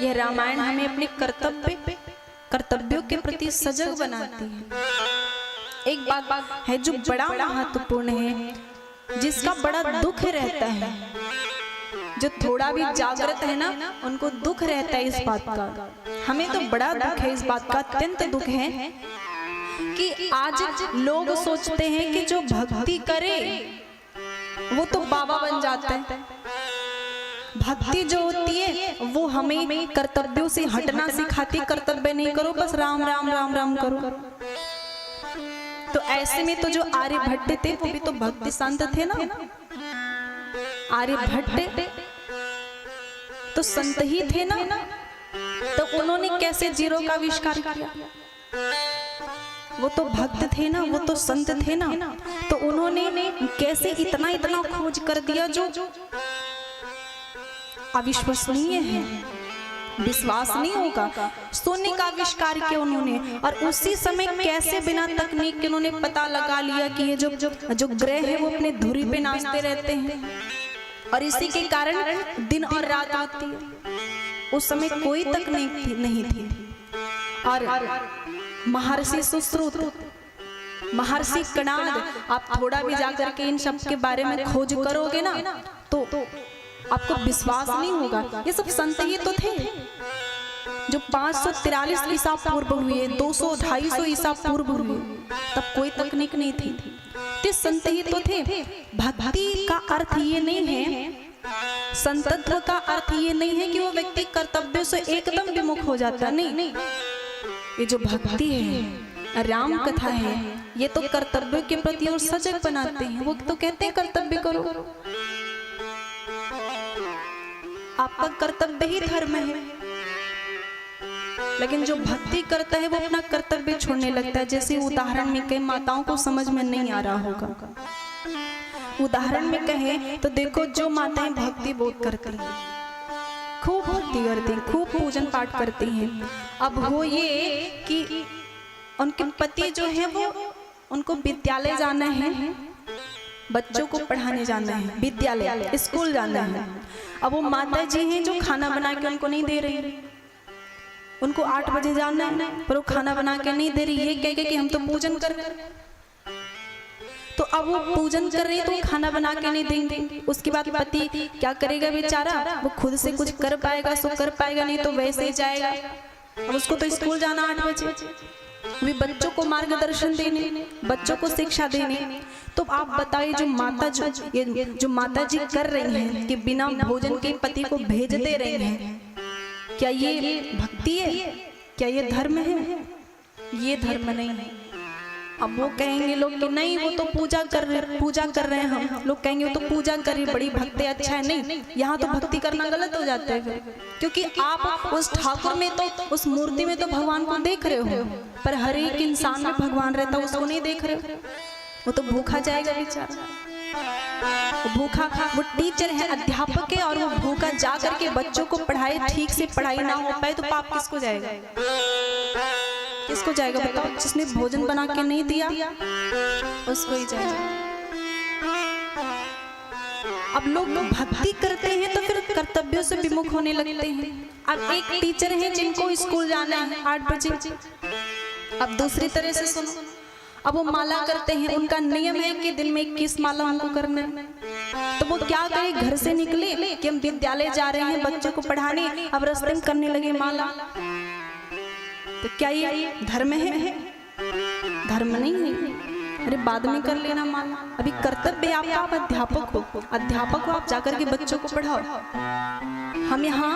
यह रामायण हमें अपने कर्तव्यों के प्रति सजग बनाती है। एक बात है जो बड़ा महत्वपूर्ण है, जिसका बड़ा दुख रहता है, जो थोड़ा भी जागृत है ना, उनको दुख रहता है इस बात का। हमें तो बड़ा दुख है, इस बात का अत्यंत दुख है कि आज लोग सोचते हैं कि जो भक्ति करे वो तो बाबा बन जाता है। भक्ति जो होती है वो हमें कर्तव्यों से हटना सिखाती, कर्तव्य नहीं करो, बस राम राम राम राम करो। तो ऐसे में तो जो आर्यभट्ट थे वो भी तो भक्ति संत थे ना। आर्यभट्ट तो संत ही थे ना, तो उन्होंने कैसे जीरो का आविष्कार किया? वो तो भक्त थे ना, वो तो संत थे ना, तो उन्होंने कैसे इतना इतना खोज कर दिया जो अविश्वसनीय है, विश्वास नहीं होगा। सोने का आविष्कार किया उन्होंने, और उसी समय कैसे बिना तकनीक के उन्होंने पता लगा लिया कि ये जो ग्रह है वो अपने धुरी पे नाचते रहते हैं, और इसी के कारण दिन और रात आती है। उस समय कोई तकनीक नहीं थी। और महर्षि सुश्रुत, महर्षि कणाद, आप थोड़ा भी जाकर के इन सब के बारे में खोज करोगे ना तो आपको विश्वास नहीं होगा। ये सब संत ही तो थे जो 543 ईसा पूर्व हुए, 200-250 ईसा पूर्व हुए, तब कोई तकनीक नहीं थी। ते संत ही तो थे। भक्ति का अर्थ ये नहीं है, संतत्व का अर्थ ये नहीं है कि वो व्यक्ति कर्तव्य से एकदम विमुख हो जाता, नहीं। ये जो भक्ति है, राम कथा है, ये तो कर्तव्य के प्रति और सजग बनाते हैं। वो तो कहते हैं कर्तव्य करो, आपका कर्तव्य ही धर्म है। लेकिन जो भक्ति करता है वो अपना कर्तव्य छोड़ने लगता है। जैसे उदाहरण में कई माताओं को समझ में नहीं आ रहा होगा, उदाहरण में कहे तो देखो, जो माताएं भक्ति बहुत करती हैं, खूब भक्ति करती हैं, खूब पूजन पाठ करती हैं, अब वो ये कि उनके पति जो है वो उनको विद्यालय जाना है, बच्चों को पढ़ाने जाना है, विद्यालय स्कूल जाना है। अब वो माता जी हैं जो खाना बना के उनको नहीं दे रही, उनको 8 बजे जाना है पर वो खाना बना के नहीं दे रही, ये कह के कि हम तो पूजन कर रहे हैं। तो अब वो पूजन कर रही है तो खाना बना के नहीं देंगे। उसके बाद पति क्या करेगा बेचारा, वो खुद से कुछ कर पाएगा सो कर पाएगा, नहीं तो वैसे ही जाएगा। अब उसको तो स्कूल जाना 8 बजे, वे बच्चों को मार्गदर्शन देने, बच्चों को शिक्षा देने। तो आप बताइए जो माता जी कर रही हैं कि बिना भोजन के पति को भेज दे रही हैं, क्या ये भक्ति है? क्या ये धर्म है? ये धर्म नहीं है। अब वो कहेंगे लोग कि नहीं वो तो पूजा कर रहे हैं, हम लोग कहेंगे वो तो पूजा कर रही, बड़ी भक्ति, अच्छा है। नहीं, यहाँ तो भक्ति करना गलत हो जाता है फिर, क्योंकि आप उस ठाकुर में तो, उस मूर्ति में तो भगवान को देख रहे हो, पर हर एक इंसान में भगवान रहता है, उसको नहीं देख रहे हो। वो तो भूखा जाएगा बेचारा, भूखा। वो टीचर है, अध्यापक है, और वो भूखा जा करके बच्चों को पढ़ाए, ठीक से पढ़ाई ना हो पाए तो पाप किसको जाएगा? किसको जाएगा बताओ? जिसने भोजन बना के नहीं दिया उसको ही जाएगा। अब लोग भक्ति करते हैं तो फिर कर्तव्यों से विमुख होने लगते हैं। अब एक टीचर है जिनको स्कूल जाना है 8 बजे, अब दूसरी तरह से सुनो, अब वो माला करते हैं, उनका नियम है कि दिन में 21 माला उनको करना है। तो वो क्या करे, घर से निकले कि हम विद्यालय जा रहे हैं बच्चों को पढ़ाने, अब रास्ते में करने लगे माला। तो क्या ये धर्म है? धर्म नहीं है। अरे बाद में कर लेना माला, अभी कर्तव्य आपका, आप अध्यापक हो, आप जाकर के बच्चों को पढ़ाओ। हम यहाँ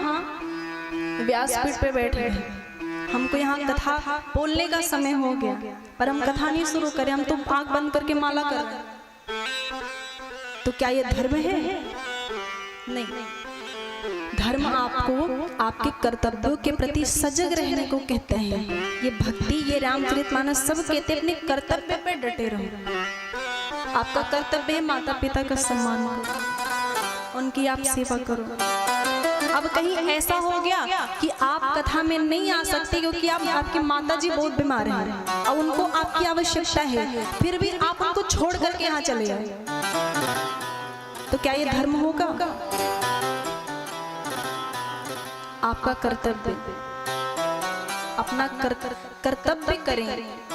व्यासपीठ पे बैठे हैं, हमको यहाँ कथा बोलने का समय हो गया, पर हम कथा नहीं शुरू करें, हम तो आंख बंद करके माला कर रहे हैं। तो क्या ये धर्म है? नहीं। धर्म आपको आपके कर्तव्यों के प्रति सजग रहने को कहते हैं। ये भक्ति, ये रामचरितमानस सब कहते हैं अपने कर्तव्य पे डटे रहो। आपका कर्तव्य है माता पिता का सम्मान करो, उनकी आप सेवा करो। अब कहीं ऐसा हो गया कि आप कथा में नहीं आ सकते क्योंकि आपकी माता जी बहुत बीमार हैं और उनको आपकी आवश्यकता है, फिर भी आप उनको छोड़ करके यहाँ चले जाए, तो क्या ये धर्म होगा? आपका कर्तव्य, अपना कर्तव्य करें,